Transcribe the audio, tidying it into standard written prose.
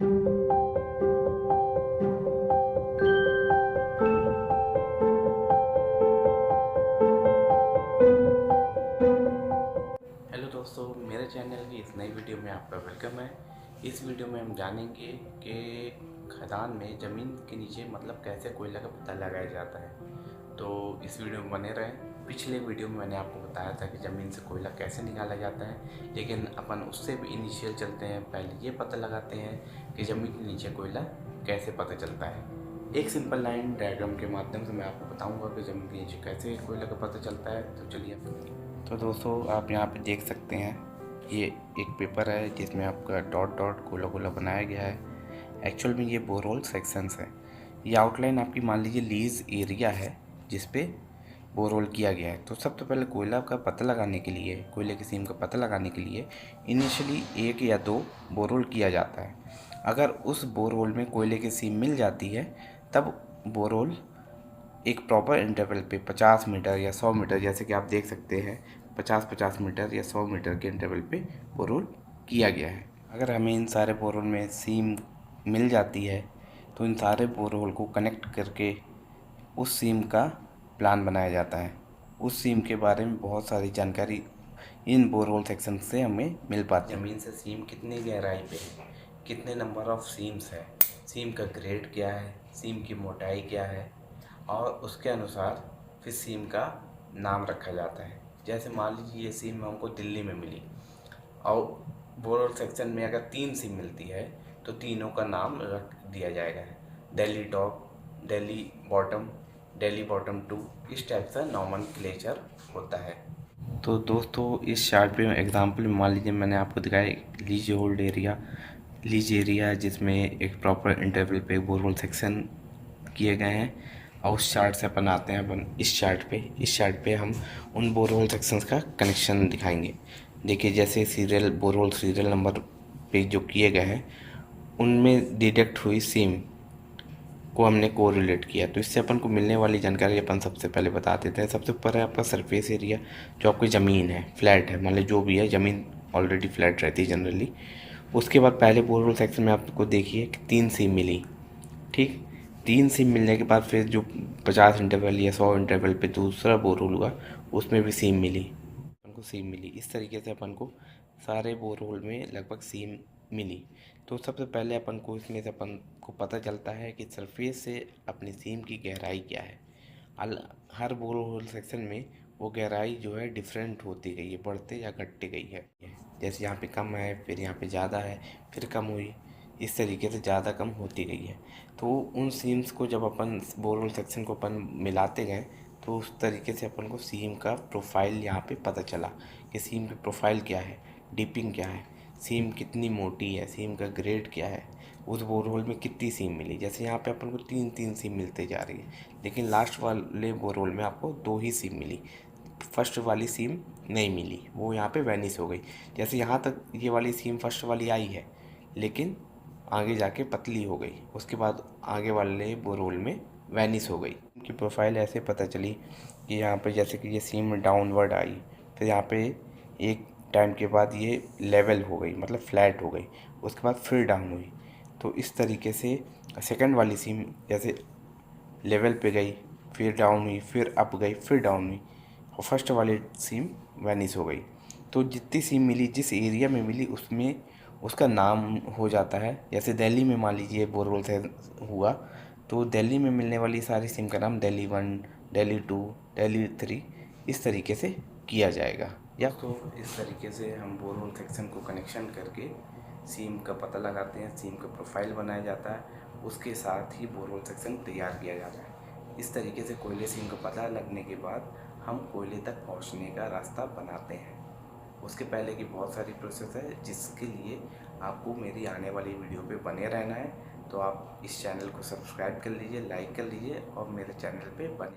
Hello दोस्तों, मेरे channel की इस नई वीडियो में आपका वेलकम है। इस वीडियो में हम जानेंगे कि खदान में ज़मीन के नीचे मतलब कैसे कोयला का पता लगाया जाता है। तो इस वीडियो में बने रहें। पिछले वीडियो में मैंने आपको बताया था कि ज़मीन से कोयला कैसे निकाला जाता है, लेकिन अपन उससे भी इनिशियल चलते हैं। पहले ये पता लगाते हैं कि ज़मीन के नीचे कोयला कैसे पता चलता है। एक सिंपल लाइन डायग्राम के माध्यम से मैं आपको बताऊंगा कि ज़मीन के नीचे कैसे कोयला का पता चलता है। तो चलिए। तो दोस्तों, आप यहाँ पे देख सकते हैं, ये एक पेपर है जिसमें आपका डॉट डॉट गोला गोला बनाया गया है। एक्चुअल में ये बोरहोल सेक्शंस है। ये आउटलाइन आपकी मान लीजिए लीज एरिया है जिस पे बोरहोल किया गया है। तो सबसे पहले कोयला का पता लगाने के लिए, कोयले की सीम का पता लगाने के लिए इनिशियली 1 या 2 बोरहोल किया जाता है। अगर उस बोरहोल में कोयले की सीम मिल जाती है तब बोरहोल एक प्रॉपर इंटरवल पे 50 मीटर या 100 मीटर, जैसे कि आप देख सकते हैं 50-50 मीटर या 100 मीटर के इंटरवल पे बोरहोल किया गया है। अगर हमें इन सारे बोरहोल में सीम मिल जाती है तो इन सारे बोरहोल को कनेक्ट करके उस सीम का प्लान बनाया जाता है। उस सीम के बारे में बहुत सारी जानकारी इन बोरहोल सेक्शन से हमें मिल पाती है। ज़मीन से सीम कितनी गहराई पे है, कितने नंबर ऑफ सीम्स है, सीम का ग्रेड क्या है, सीम की मोटाई क्या है, और उसके अनुसार फिर सीम का नाम रखा जाता है। जैसे मान लीजिए ये सीम हमको दिल्ली में मिली और बोरहोल सेक्शन में अगर 3 सीम मिलती है तो तीनों का नाम रख दिया जाएगा। दिल्ली टॉप, दिल्ली बॉटम 2, इस टाइप से नॉमेनक्लेचर होता है। तो दोस्तों, इस चार्ट पे एग्जांपल में मान लीजिए मैंने आपको दिखाया लीज एरिया है जिसमें एक प्रॉपर इंटरवल पे बोरहोल सेक्शन किए गए हैं। और उस चार्ट से अपन आते हैं अपन इस चार्ट पे हम उन बोरहोल सेक्शंस का कनेक्शन दिखाएंगे। देखिए, जैसे बोरहोल सीरियल नंबर पे जो किए गए हैं उनमें डिटेक्ट हुई सीम को हमने कोरिलेट किया। तो इससे अपन को मिलने वाली जानकारी अपन सबसे पहले बता देते हैं। सबसे ऊपर है आपका सरफेस एरिया, जो आपकी ज़मीन है, फ्लैट है, मान ली जो भी है ज़मीन ऑलरेडी फ्लैट रहती है जनरली। उसके बाद पहले बोरहोल सेक्शन में आपको देखिए कि 3 सीम मिली, ठीक। 3 सिम मिलने के बाद फिर जो 50 इंटरवल या 100 इंटरवल पे दूसरा बोरहोल हुआ उसमें भी सीम मिली, अपन को सीम मिली। इस तरीके से अपन को सारे बोरहोल में लगभग सीम मिली। तो सबसे पहले अपन को इसमें से अपन को पता चलता है कि सरफेस से अपनी सीम की गहराई क्या है। हर बोरहोल सेक्शन में वो गहराई जो है डिफरेंट होती गई है, बढ़ते या घटते गई है। जैसे यहाँ पे कम है, फिर यहाँ पे ज़्यादा है, फिर कम हुई, इस तरीके से ज़्यादा कम होती गई है। तो उन सीम्स को जब अपन बोरहोल सेक्शन को अपन मिलाते गए तो उस तरीके से अपन को सीम का प्रोफाइल यहाँ पे पता चला कि सीम की प्रोफाइल क्या है, डिपिंग क्या है, सीम कितनी मोटी है, सीम का ग्रेड क्या है, उस बोरहोल में कितनी सीम मिली। जैसे यहाँ पे अपन को 3-3 सीम मिलते जा रही है, लेकिन लास्ट वाले बोरहोल में आपको 2 ही सीम मिली। फर्स्ट वाली सीम नहीं मिली, वो यहाँ पे वैनिश हो गई। जैसे यहाँ तक ये वाली सीम फर्स्ट वाली आई है, लेकिन आगे जाके पतली हो गई, उसके बाद आगे वाले बोरहोल में वैनिश हो गई। उनकी प्रोफाइल ऐसे पता चली कि यहाँ पे जैसे कि ये सीम डाउनवर्ड आई, फिर यहाँ पे एक टाइम के बाद ये लेवल हो गई, मतलब फ्लैट हो गई, उसके बाद फिर डाउन हुई। तो इस तरीके से सेकंड वाली सीम जैसे लेवल पे गई, फिर डाउन हुई, फिर अप गई, फिर डाउन हुई, और फर्स्ट वाली सिम वैनिश हो गई। तो जितनी सिम मिली, जिस एरिया में मिली, उसमें उसका नाम हो जाता है। जैसे दिल्ली में मान लीजिए बोरहोल से हुआ तो दिल्ली में मिलने वाली सारी सिम का नाम दिल्ली 1, दिल्ली 2, दिल्ली 3 इस तरीके से किया जाएगा। या तो इस तरीके से हम बोरहोल सेक्शन को कनेक्शन करके सीम का पता लगाते हैं, सीम का प्रोफाइल बनाया जाता है, उसके साथ ही बोरहोल सेक्शन तैयार किया जाता है। इस तरीके से कोयले सीम का पता लगने के बाद हम कोयले तक पहुंचने का रास्ता बनाते हैं। उसके पहले की बहुत सारी प्रोसेस है जिसके लिए आपको मेरी आने वाली वीडियो पे बने रहना है। तो आप इस चैनल को सब्सक्राइब कर लीजिए, लाइक कर लीजिए और मेरे चैनल पे बने